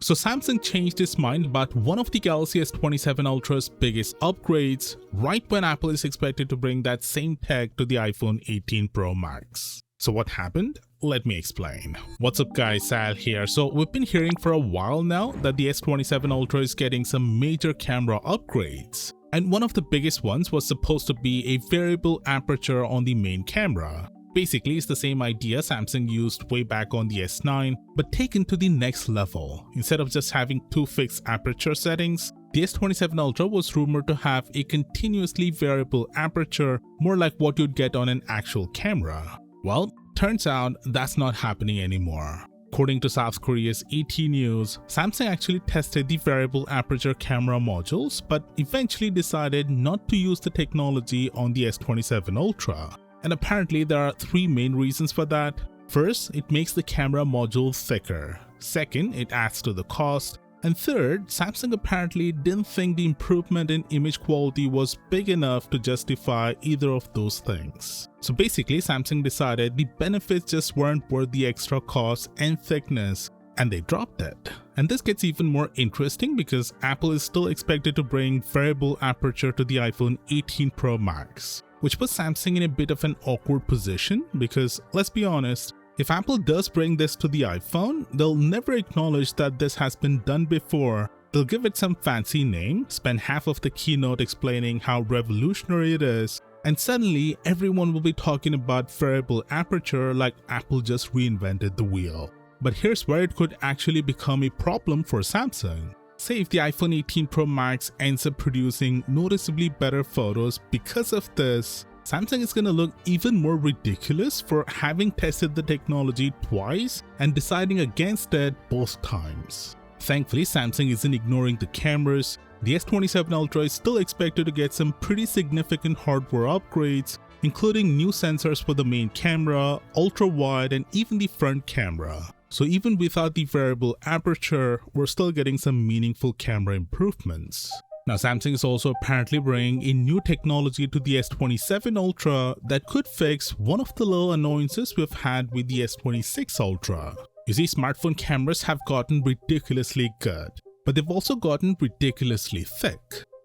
So Samsung changed its mind about one of the Galaxy S27 Ultra's biggest upgrades right when Apple is expected to bring that same tech to the iPhone 18 Pro Max. So what happened? Let me explain. What's up guys, Sal here. So we've been hearing for a while now that the S27 Ultra is getting some major camera upgrades. And one of the biggest ones was supposed to be a variable aperture on the main camera. Basically, it's the same idea Samsung used way back on the S9, but taken to the next level. Instead of just having two fixed aperture settings, the S27 Ultra was rumored to have a continuously variable aperture, more like what you'd get on an actual camera. Well, turns out that's not happening anymore. According to South Korea's ET News, Samsung actually tested the variable aperture camera modules, but eventually decided not to use the technology on the S27 Ultra. And apparently there are three main reasons for that. First, it makes the camera module thicker. Second, it adds to the cost. And third, Samsung apparently didn't think the improvement in image quality was big enough to justify either of those things. So basically, Samsung decided the benefits just weren't worth the extra cost and thickness, and they dropped it. And this gets even more interesting because Apple is still expected to bring variable aperture to the iPhone 18 Pro Max, which puts Samsung in a bit of an awkward position because, let's be honest, if Apple does bring this to the iPhone, they'll never acknowledge that this has been done before. They'll give it some fancy name, spend half of the keynote explaining how revolutionary it is, and suddenly everyone will be talking about variable aperture like Apple just reinvented the wheel. But here's where it could actually become a problem for Samsung. Say if the iPhone 18 Pro Max ends up producing noticeably better photos because of this, Samsung is gonna look even more ridiculous for having tested the technology twice and deciding against it both times. Thankfully, Samsung isn't ignoring the cameras. The S27 Ultra is still expected to get some pretty significant hardware upgrades, including new sensors for the main camera, ultra-wide, and even the front camera. So even without the variable aperture, we're still getting some meaningful camera improvements. Now Samsung is also apparently bringing a new technology to the S27 Ultra that could fix one of the little annoyances we've had with the S26 Ultra. You see, smartphone cameras have gotten ridiculously good, but they've also gotten ridiculously thick.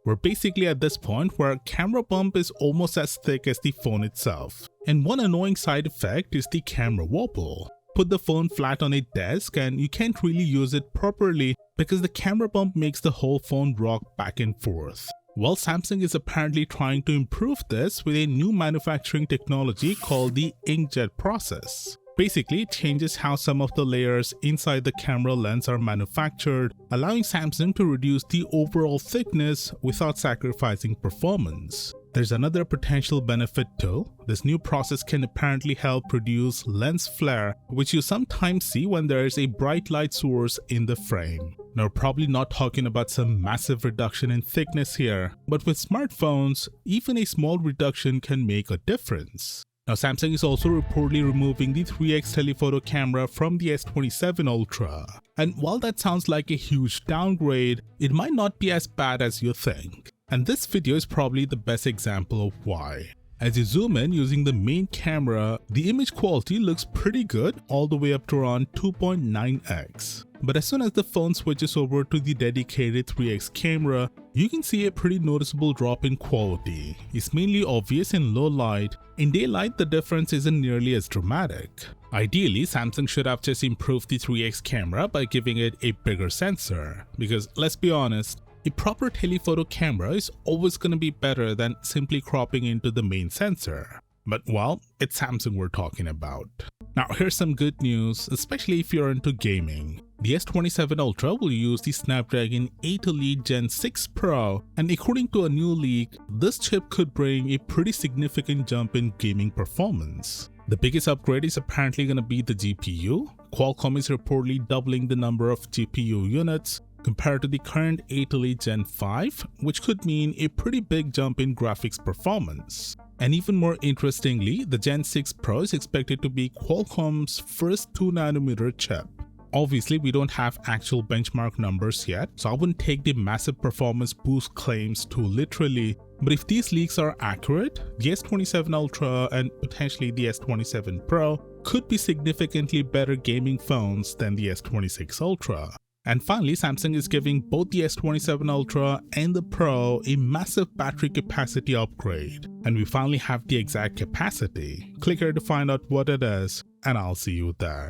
We're basically at this point where a camera bump is almost as thick as the phone itself. And one annoying side effect is the camera wobble. Put the phone flat on a desk and you can't really use it properly because the camera bump makes the whole phone rock back and forth. Well, Samsung is apparently trying to improve this with a new manufacturing technology called the inkjet process. Basically, it changes how some of the layers inside the camera lens are manufactured, allowing Samsung to reduce the overall thickness without sacrificing performance. There's another potential benefit too. This new process can apparently help reduce lens flare, which you sometimes see when there is a bright light source in the frame. Now, we're probably not talking about some massive reduction in thickness here, but with smartphones, even a small reduction can make a difference. Now, Samsung is also reportedly removing the 3x telephoto camera from the S27 Ultra. And while that sounds like a huge downgrade, it might not be as bad as you think. And this video is probably the best example of why. As you zoom in using the main camera, the image quality looks pretty good all the way up to around 2.9x. But as soon as the phone switches over to the dedicated 3x camera, you can see a pretty noticeable drop in quality. It's mainly obvious in low light. In daylight, the difference isn't nearly as dramatic. Ideally, Samsung should have just improved the 3x camera by giving it a bigger sensor. Because let's be honest, a proper telephoto camera is always going to be better than simply cropping into the main sensor. But well, it's Samsung we're talking about. Now here's some good news, especially if you're into gaming. The S27 Ultra will use the Snapdragon 8 Elite Gen 6 Pro, and according to a new leak, this chip could bring a pretty significant jump in gaming performance. The biggest upgrade is apparently going to be the GPU. Qualcomm is reportedly doubling the number of GPU units compared to the current 8 Elite Gen 5, which could mean a pretty big jump in graphics performance. And even more interestingly, the Gen 6 Pro is expected to be Qualcomm's first 2nm chip. Obviously, we don't have actual benchmark numbers yet, so I wouldn't take the massive performance boost claims too literally. But if these leaks are accurate, the S27 Ultra and potentially the S27 Pro could be significantly better gaming phones than the S26 Ultra. And finally, Samsung is giving both the S27 Ultra and the Pro a massive battery capacity upgrade. And we finally have the exact capacity. Click here to find out what it is, and I'll see you there.